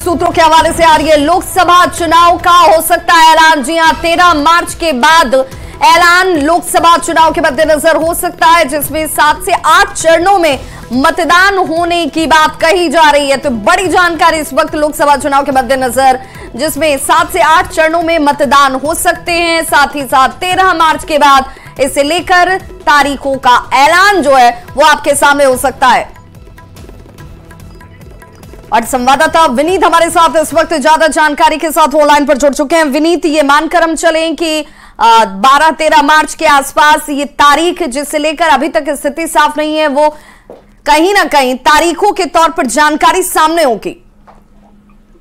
सूत्रों के हवाले से आ रही है लोकसभा चुनाव का हो सकता है ऐलान। जी हां, 13 मार्च के बाद ऐलान लोकसभा चुनाव के मद्देनजर हो सकता है, जिसमें 7 से 8 चरणों में मतदान होने की बात कही जा रही है। तो बड़ी जानकारी इस वक्त लोकसभा चुनाव के मद्देनजर, जिसमें 7 से 8 चरणों में मतदान हो सकते हैं। साथ ही साथ 13 मार्च के बाद इसे लेकर तारीखों का ऐलान जो है वो आपके सामने हो सकता है। और संवाददाता विनीत हमारे साथ इस वक्त ज्यादा जानकारी के साथ ऑनलाइन पर जुड़ चुके हैं। विनीत, ये मानकर हम चलें कि 12-13 मार्च के आसपास ये तारीख जिसे लेकर अभी तक स्थिति साफ नहीं है, वो कहीं ना कहीं तारीखों के तौर पर जानकारी सामने होगी।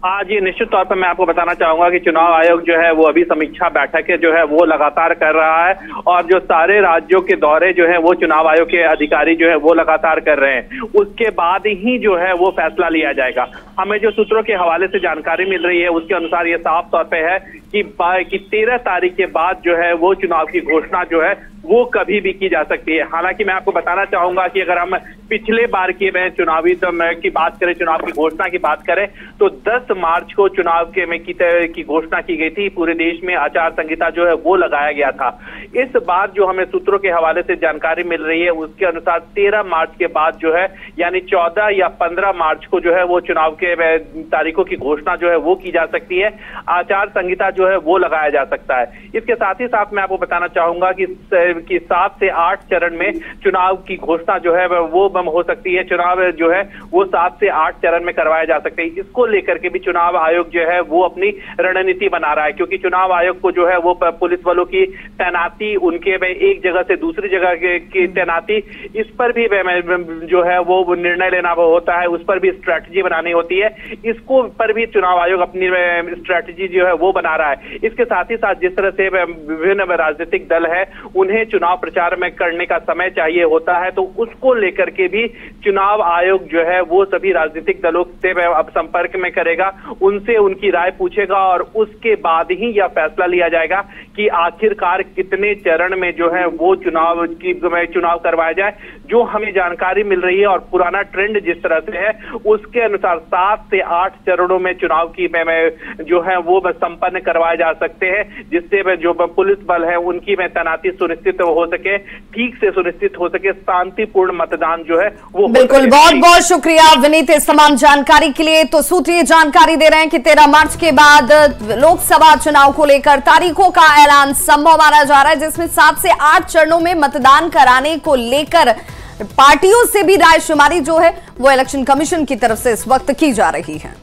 आज ये निश्चित तौर पर मैं आपको बताना चाहूंगा कि चुनाव आयोग जो है वो अभी समीक्षा बैठकें जो है वो लगातार कर रहा है, और जो सारे राज्यों के दौरे जो है वो चुनाव आयोग के अधिकारी जो है वो लगातार कर रहे हैं। उसके बाद ही जो है वो फैसला लिया जाएगा। हमें जो सूत्रों के हवाले से जानकारी मिल रही है उसके अनुसार ये साफ तौर पे है कि 13 तारीख के बाद जो है वो चुनाव की घोषणा जो है वो कभी भी की जा सकती है। हालांकि मैं आपको बताना चाहूंगा कि अगर हम पिछले बार की की बात करें, चुनाव की घोषणा की बात करें, तो 10 मार्च को चुनाव की घोषणा की गई थी। पूरे देश में आचार संहिता जो है वो लगाया गया था। इस बार जो हमें सूत्रों के हवाले से जानकारी मिल रही है उसके अनुसार 13 मार्च के बाद जो है, यानी 14 या 15 मार्च को जो है वो चुनाव के तारीखों की घोषणा जो है वो की जा सकती है। आचार संहिता जो है वो लगाया जा सकता है। इसके साथ ही साथ मैं आपको बताना चाहूंगा कि 7 से 8 चरण में चुनाव की घोषणा जो है वो हो सकती है। चुनाव जो है वो 7 से 8 चरण में करवाए जा सकते हैं। इसको लेकर के भी चुनाव आयोग जो है वो अपनी रणनीति बना रहा है, क्योंकि चुनाव आयोग को जो है वो पुलिस बलों की तैनाती, उनके एक जगह से दूसरी जगह की तैनाती, इस पर भी जो है वो निर्णय लेना होता है, उस पर भी स्ट्रैटेजी बनानी होती है। इसको पर भी चुनाव आयोग अपनी स्ट्रैटेजी जो है वो बना रहा है। इसके साथ ही साथ जिस तरह से विभिन्न राजनीतिक दल है उन्हें चुनाव प्रचार में करने का समय चाहिए होता है, तो उसको लेकर के भी चुनाव आयोग जो है वो सभी राजनीतिक दलों से अब संपर्क में करेगा, उनसे उनकी राय पूछेगा, और उसके बाद ही यह फैसला लिया जाएगा कि आखिरकार कितने चरण में जो है वो चुनाव करवाया जाए। जो हमें जानकारी मिल रही है और पुराना ट्रेंड जिस तरह से है उसके अनुसार 7 से 8 चरणों में चुनाव की जो है वो संपन्न करवाए जा सकते हैं, जिससे जो पुलिस बल है उनकी तैनाती सुनिश्चित हो सके, ठीक से सुनिश्चित हो सके, शांतिपूर्ण मतदान जो है वो। बिल्कुल, बहुत बहुत शुक्रिया विनीत इस तमाम जानकारी के लिए। तो सूत्र ये जानकारी दे रहे हैं कि 13 मार्च के बाद लोकसभा चुनाव को लेकर तारीखों का ऐलान संभव माना जा रहा है, जिसमें 7 से 8 चरणों में मतदान कराने को लेकर पार्टियों से भी रायशुमारी जो है वो इलेक्शन कमीशन की तरफ से इस वक्त की जा रही है।